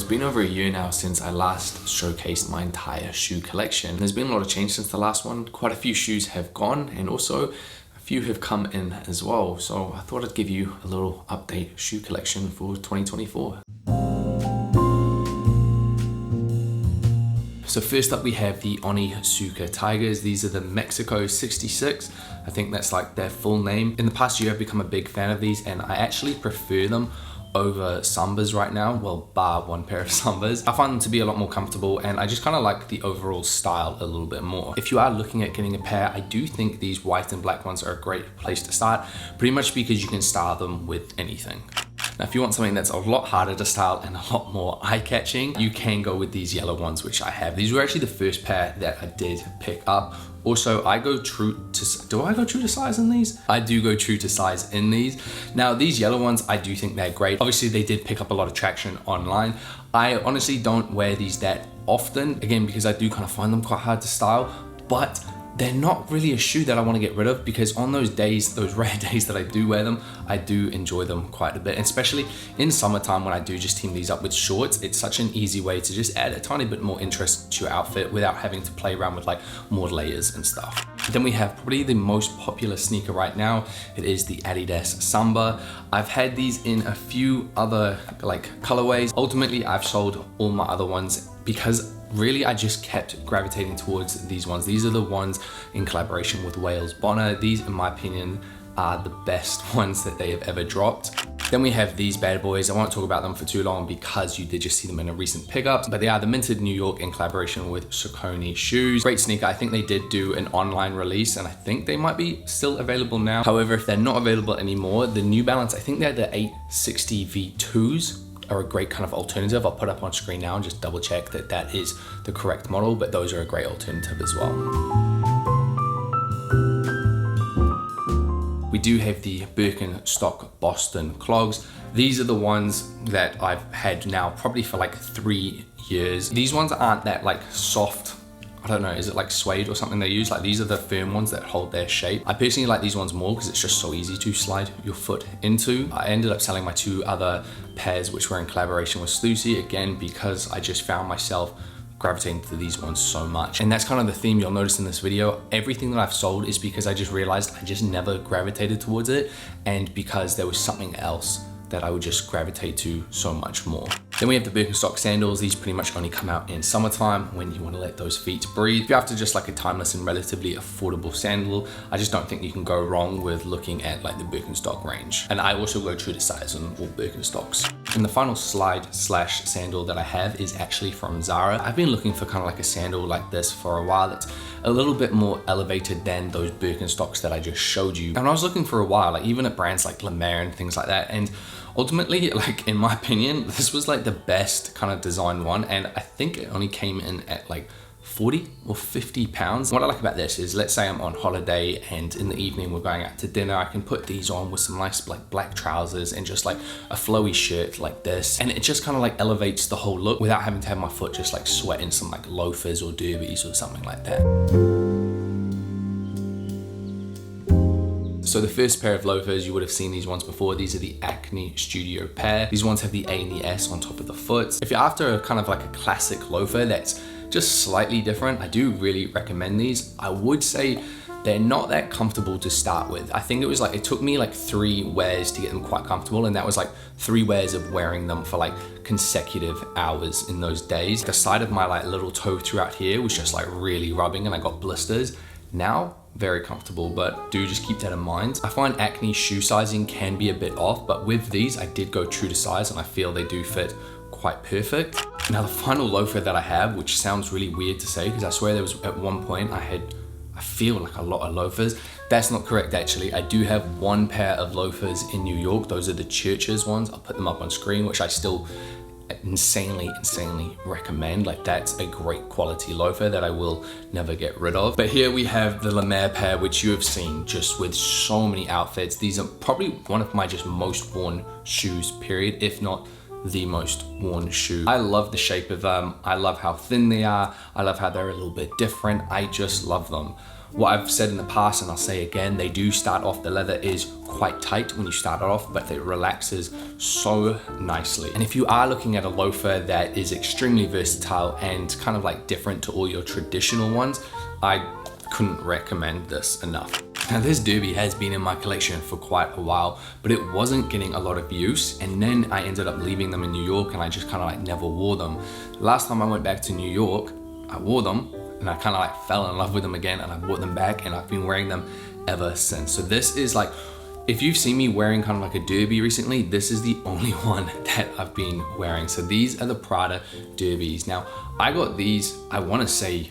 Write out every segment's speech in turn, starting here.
been over a year now since I last showcased my entire shoe collection. There's been a lot of change since the last one. Quite a few shoes have gone and also a few have come in as well. So I thought I'd give you a little update shoe collection for 2024. So first up we have the Onitsuka Tigers. These are the Mexico 66. I think that's like their full name. In the past year I've become a big fan of these and I actually prefer them over Sambas right now, well, bar one pair of Sambas. I find them to be a lot more comfortable and I just kind of like the overall style a little bit more. If you are looking at getting a pair, I do think these white and black ones are a great place to start, pretty much because you can style them with anything. Now, if you want something that's a lot harder to style and a lot more eye-catching, you can go with these yellow ones, which I have. These were actually the first pair that I did pick up. Also, I go true to, do I go true to size in these? I do go true to size in these. Now, these yellow ones, I do think they're great. Obviously, they did pick up a lot of traction online. I honestly don't wear these that often, again, because I do kind of find them quite hard to style, but they're not really a shoe that I want to get rid of because on those days, those rare days that I do wear them, I do enjoy them quite a bit. And especially in summertime when I do just team these up with shorts, it's such an easy way to just add a tiny bit more interest to your outfit without having to play around with like more layers and stuff. Then we have probably the most popular sneaker right now. It is the Adidas Samba. I've had these in a few other like colorways. Ultimately, I've sold all my other ones because really I just kept gravitating towards these ones. These are the ones in collaboration with Wales Bonner. These, in my opinion, are the best ones that they have ever dropped. Then we have these bad boys. I won't talk about them for too long because you did just see them in a recent pickup, but they are the Minted New York in collaboration with Saucony shoes. Great sneaker. I think they did do an online release and I think they might be still available now. However, if they're not available anymore, the New Balance, I think they're the 860 V2s, are a great kind of alternative. I'll put up on screen now and just double check that that is the correct model, but those are a great alternative as well. We do have the Birkenstock Boston clogs. These are the ones that I've had now probably for like 3 years. These ones aren't that like soft, I don't know, is it like suede or something they use? Like these are the firm ones that hold their shape. I personally like these ones more because it's just so easy to slide your foot into. I ended up selling my two other pairs which were in collaboration with Stussy, again because I just found myself gravitating to these ones so much. And that's kind of the theme you'll notice in this video. Everything that I've sold is because I just realized I just never gravitated towards it and because there was something else that I would just gravitate to so much more. Then we have the Birkenstock sandals. These pretty much only come out in summertime when you want to let those feet breathe. If you're after just like a timeless and relatively affordable sandal, I just don't think you can go wrong with looking at like the Birkenstock range. And I also go true to size on all Birkenstocks. And the final slide slash sandal that I have is actually from Zara. I've been looking for kind of like a sandal like this for a while. It's a little bit more elevated than those Birkenstocks that I just showed you. And I was looking for a while, like even at brands like La Mer and things like that. And ultimately, like in my opinion, this was like the best kind of design one. And I think it only came in at like 40 or 50 pounds. What I like about this is, let's say I'm on holiday and in the evening we're going out to dinner, I can put these on with some nice like black trousers and just like a flowy shirt like this. And it just kind of like elevates the whole look without having to have my foot just like sweat in some like loafers or derbies or something like that. So the first pair of loafers, you would have seen these ones before. These are the Acne Studio pair. These ones have the A and the S on top of the foot. If you're after a kind of like a classic loafer that's just slightly different, I do really recommend these. I would say they're not that comfortable to start with. I think it was like, it took me like 3 wears to get them quite comfortable, and that was like 3 wears of wearing them for like consecutive hours in those days. The side of my like little toe throughout here was just like really rubbing and I got blisters. Now, very comfortable, but do just keep that in mind. I find Acne shoe sizing can be a bit off, but with these, I did go true to size and I feel they do fit quite perfect. Now the final loafer that I have, which sounds really weird to say because I swear there was at one point I feel like a lot of loafers. That's not correct actually. I do have 1 pair of loafers in New York. Those are the Church's ones. I'll put them up on screen, which I still insanely recommend. Like that's a great quality loafer that I will never get rid of. But here we have the La Mer pair, which you have seen just with so many outfits. These are probably one of my just most worn shoes, period, if not the most worn shoe. I love the shape of them. I love how thin they are. I love how they're a little bit different. I just love them. what I've said in the past, and I'll say again, they do start off, the leather is quite tight when you start it off, but it relaxes so nicely. And if you are looking at a loafer that is extremely versatile and kind of like different to all your traditional ones, I couldn't recommend this enough. Now this derby has been in my collection for quite a while, but it wasn't getting a lot of use, and then I ended up leaving them in New York and I just kind of like never wore them. Last time I went back to New York, I wore them and I kind of like fell in love with them again, and I bought them back and I've been wearing them ever since. So this is like, if you've seen me wearing kind of like a derby recently, this is the only one that I've been wearing. So these are the Prada derbies. Now I got these, I want to say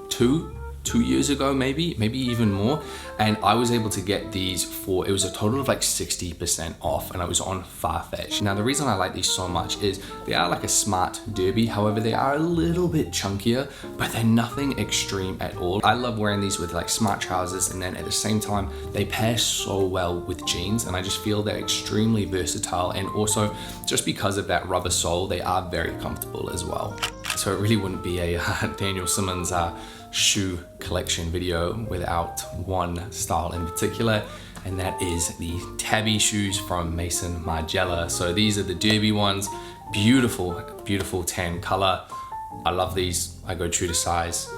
two years ago, maybe even more, and I was able to get these for, it was a total of like 60% off, and I was on Farfetch. Now the reason I like these so much is they are like a smart derby, however they are a little bit chunkier, but they're nothing extreme at all. I love wearing these with like smart trousers, and then at the same time they pair so well with jeans, and I just feel they're extremely versatile, and also just because of that rubber sole, they are very comfortable as well. So it really wouldn't be a Daniel Simmons shoe collection video without one style in particular, and that is the Tabi shoes from Margiela. So these are the derby ones, beautiful tan color. I love these, I go true to size.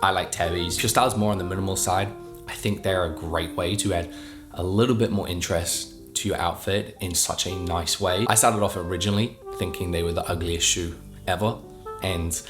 I like Tabis. If your style's more on the minimal side, I think they're a great way to add a little bit more interest to your outfit in such a nice way. I started off originally thinking they were the ugliest shoe ever, and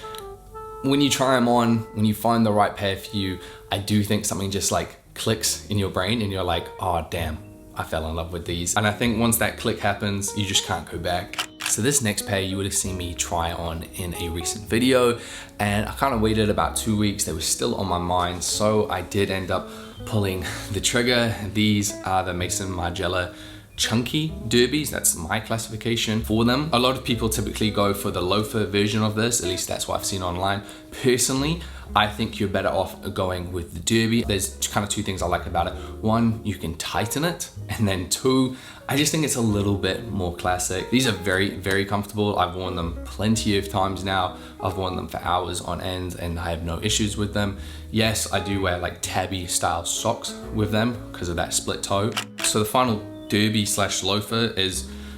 when you try them on, when you find the right pair for you, I do think something just like clicks in your brain and you're like, oh damn, I fell in love with these. And I think once that click happens, you just can't go back. So this next pair you would have seen me try on in a recent video, and I kind of waited about 2 weeks. They were still on my mind, so I did end up pulling the trigger. These are the Margiela chunky derbies. That's my classification for them. A lot of people typically go for the loafer version of this, at least that's what I've seen online. Personally, I think you're better off going with the derby. There's kind of two things I like about it. One, you can tighten it, and then two, I just think it's a little bit more classic. These are very comfortable. I've worn them plenty of times now. I've worn them for hours on end and I have no issues with them. Yes, I do wear like Tabi style socks with them because of that split toe. So the final derby slash loafer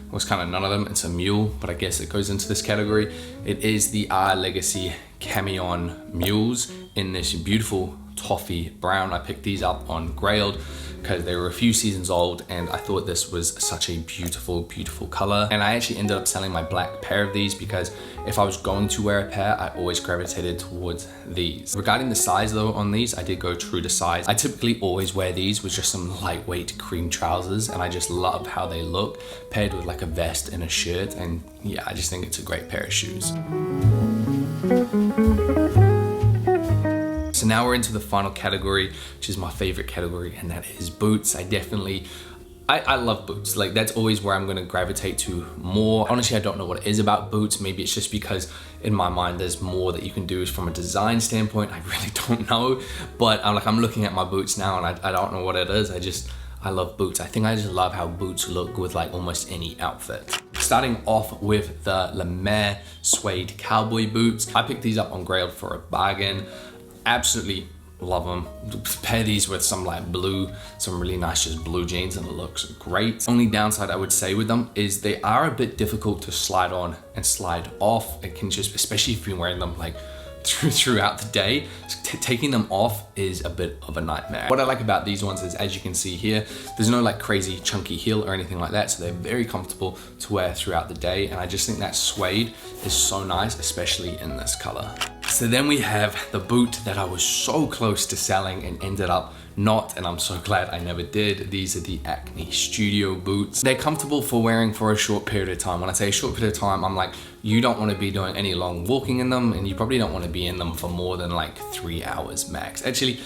was kind of none of them. It's a mule, but I guess it goes into this category. It is the R Legacy Camion mules in this beautiful toffee brown. I picked these up on Grailed because they were a few seasons old, and I thought this was such a beautiful color. And I actually ended up selling my black pair of these because if I was going to wear a pair, I always gravitated towards these. Regarding the size though on these, I did go true to size. I typically always wear these with just some lightweight cream trousers, and I just love how they look paired with like a vest and a shirt. And yeah, I just think it's a great pair of shoes. So now we're into the final category, which is my favorite category, and that is boots. I love boots. Like that's always where I'm gonna gravitate to more. Honestly, I don't know what it is about boots. Maybe it's just because in my mind, there's more that you can do from a design standpoint. I really don't know, but I'm looking at my boots now and I don't know what it is. I love boots. I think I just love how boots look with like almost any outfit. Starting off with the Le Mer suede cowboy boots. I picked these up on Grailed for a bargain. Absolutely love them. Pair these with some like some really nice just blue jeans, and it looks great. Only downside I would say with them is they are a bit difficult to slide on and slide off. It can just, especially if you're wearing them like throughout the day, taking them off is a bit of a nightmare. What I like about these ones is, as you can see here, there's no like crazy chunky heel or anything like that, so they're very comfortable to wear throughout the day, and I just think that suede is so nice, especially in this color. So then we have the boot that I was so close to selling and ended up not, and I'm so glad I never did. These are the Acne Studio boots. They're comfortable for wearing for a short period of time. When I say a short period of time, I'm like, you don't want to be doing any long walking in them, and you probably don't want to be in them for more than like 3 hours max. Actually,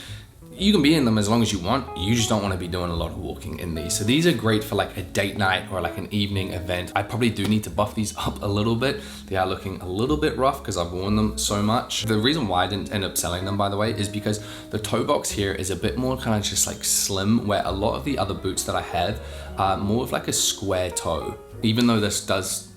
you can be in them as long as you want, you just don't want to be doing a lot of walking in these. So these are great for like a date night or like an evening event. I probably do need to buff these up a little bit. They are looking a little bit rough because I've worn them so much. The reason why I didn't end up selling them, by the way, is because the toe box here is a bit more kind of just like slim, where a lot of the other boots that I have are more of like a square toe. Even though this does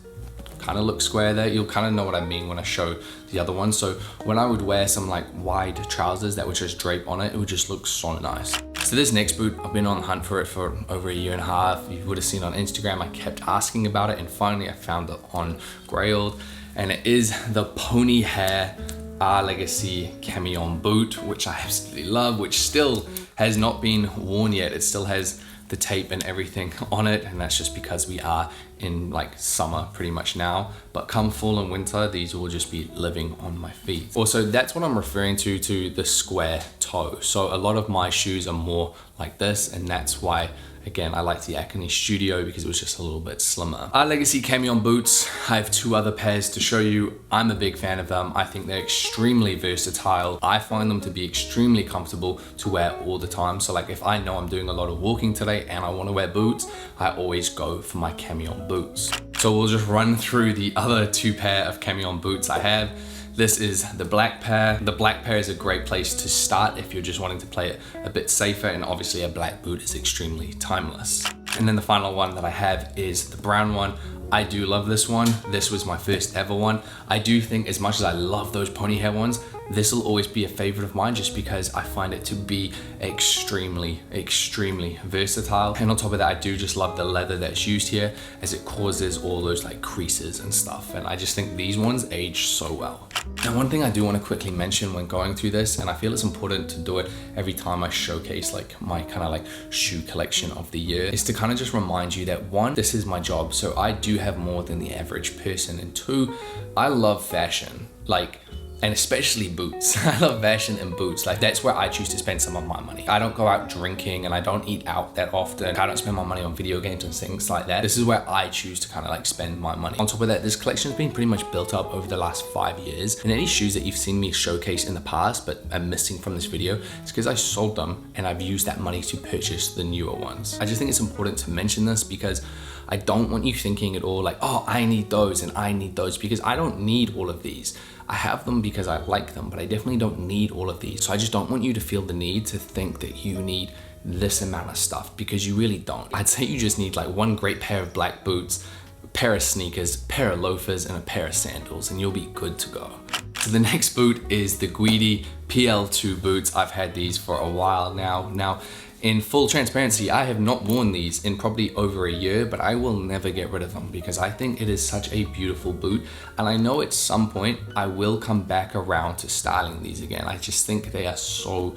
kind of look square there. You'll kind of know what I mean when I show the other one. So when I would wear some like wide trousers that would just drape on it, it would just look so nice. So this next boot, I've been on the hunt for it for over a year and a half. You would have seen on Instagram, I kept asking about it, and finally I found it on Grailed, and it is the pony hair Our Legacy camion boot, which I absolutely love, which still has not been worn yet. It still has the tape and everything on it, and that's just because we are in like summer pretty much now, but come fall and winter these will just be living on my feet. Also, that's what I'm referring to the square toe. So a lot of my shoes are more like this, and that's why again I like the Acne Studio, because it was just a little bit slimmer. Our Legacy camion boots, I have two other pairs to show you. I'm a big fan of them. I think they're extremely versatile. I find them to be extremely comfortable to wear all the time. So like if I know I'm doing a lot of walking today and I want to wear boots, I always go for my camion boots. So we'll just run through the other two pair of camion boots I have. This is the black pair. The black pair is a great place to start if you're just wanting to play it a bit safer, and obviously a black boot is extremely timeless. And then the final one that I have is the brown one. I do love this one. This was my first ever one. I do think, as much as I love those pony hair ones, this will always be a favorite of mine just because I find it to be extremely, extremely versatile. And on top of that, I do just love the leather that's used here, as it causes all those like creases and stuff. And I just think these ones age so well. Now, one thing I do want to quickly mention when going through this, and I feel it's important to do it every time I showcase like my kind of like shoe collection of the year, is to kind of just remind you that one, this is my job, so I do have more than the average person, and two, I love fashion, like, and especially boots. I love fashion and boots. Like, that's where I choose to spend some of my money. I don't go out drinking and I don't eat out that often. I don't spend my money on video games and things like that. This is where I choose to kind of like spend my money. On top of that, this collection's been pretty much built up over the last 5 years. And any shoes that you've seen me showcase in the past but are missing from this video, it's because I sold them and I've used that money to purchase the newer ones. I just think it's important to mention this because I don't want you thinking at all like, oh, I need those and I need those, because I don't need all of these. I have them because I like them, but I definitely don't need all of these. So I just don't want you to feel the need to think that you need this amount of stuff, because you really don't. I'd say you just need like one great pair of black boots, a pair of sneakers, a pair of loafers, and a pair of sandals, and you'll be good to go. So the next boot is the Guidi PL2 boots. I've had these for a while now. Now, in full transparency, I have not worn these in probably over a year, but I will never get rid of them because I think it is such a beautiful boot. And I know at some point I will come back around to styling these again. I just think they are so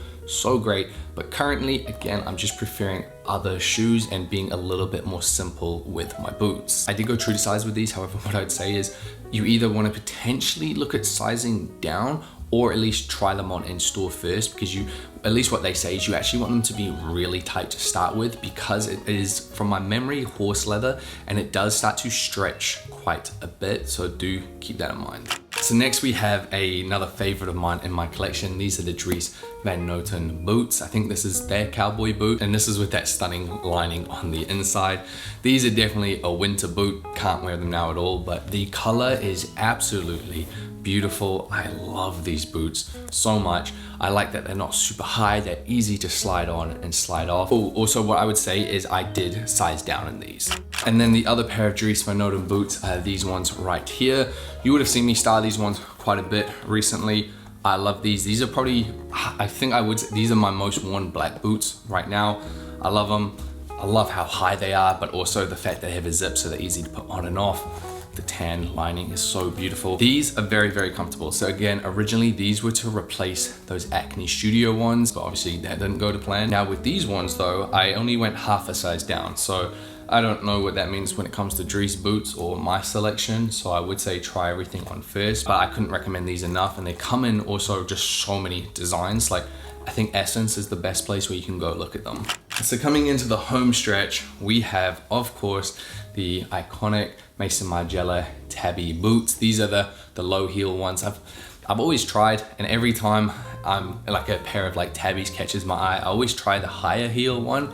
great. But currently, again, I'm just preferring other shoes and being a little bit more simple with my boots. I did go true to size with these. However, what I would say is you either want to potentially look at sizing down or at least try them on in store first, because at least what they say is you actually want them to be really tight to start with, because it is, from my memory, horse leather, and it does start to stretch quite a bit, so do keep that in mind. So next we have another favorite of mine in my collection. These are the Dries Van Noten boots. I think this is their cowboy boot, and this is with that stunning lining on the inside. These are definitely a winter boot. Can't wear them now at all, but the color is absolutely beautiful. I love these boots so much. I like that they're not super high, they're easy to slide on and slide off. Oh, also what I would say is I did size down in these. And then the other pair of Dries Van Noten boots are these ones right here. You would have seen me style these ones quite a bit recently. I love these. These are probably, I think I would say, these are my most worn black boots right now. I love them. I love how high they are, but also the fact they have a zip so they're easy to put on and off. The tan lining is so beautiful. These are very, very comfortable. So again, originally these were to replace those Acne Studio ones, but obviously that didn't go to plan. Now with these ones though, I only went half a size down. So I don't know what that means when it comes to Dries boots or my selection. So I would say try everything on first, but I couldn't recommend these enough. And they come in also just so many designs. Like, I think Essence is the best place where you can go look at them. So coming into the home stretch, we have, of course, the iconic Margiela Tabi boots. These are the low heel ones. I've always tried, and every time I'm like a pair of like Tabis catches my eye, I always try the higher heel one,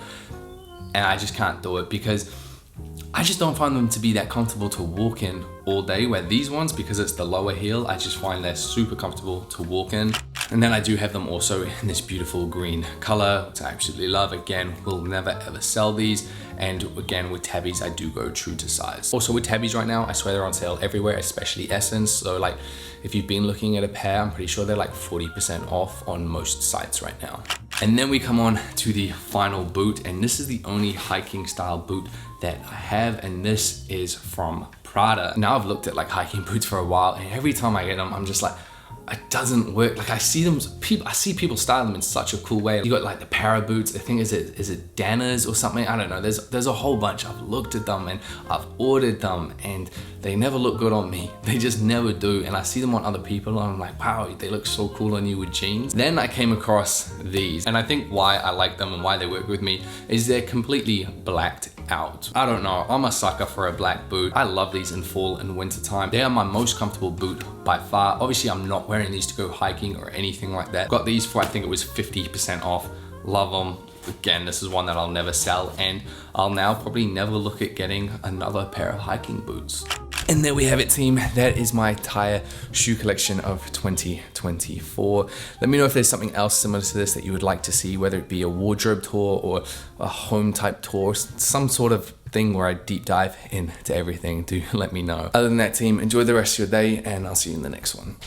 and I just can't do it because I just don't find them to be that comfortable to walk in all day, where these ones, because it's the lower heel, I just find they're super comfortable to walk in. And then I do have them also in this beautiful green color, which I absolutely love. Again, we'll never ever sell these. And again, with Tabis, I do go true to size. Also with Tabis right now, I swear they're on sale everywhere, especially Essence. So like, if you've been looking at a pair, I'm pretty sure they're like 40% off on most sites right now. And then we come on to the final boot, and this is the only hiking style boot that I have, and this is from Prada. Now I've looked at like hiking boots for a while, and every time I get them, I'm just like, it doesn't work. Like I see people style them in such a cool way. You got like the para boots, I think is it Dana's or something? I don't know. There's a whole bunch. I've looked at them and I've ordered them and they never look good on me. They just never do. And I see them on other people and I'm like, wow, they look so cool on you with jeans. Then I came across these, and I think why I like them and why they work with me is they're completely blacked out. I don't know, I'm a sucker for a black boot. I love these in fall and winter time. They are my most comfortable boot by far. Obviously I'm not wearing these to go hiking or anything like that. Got these for, I think it was 50% off. Love them. Again, this is one that I'll never sell, and I'll now probably never look at getting another pair of hiking boots. And there we have it, team. That is my entire shoe collection of 2024. Let me know if there's something else similar to this that you would like to see, whether it be a wardrobe tour or a home type tour, some sort of thing where I deep dive into everything. Do let me know. Other than that, team, enjoy the rest of your day and I'll see you in the next one.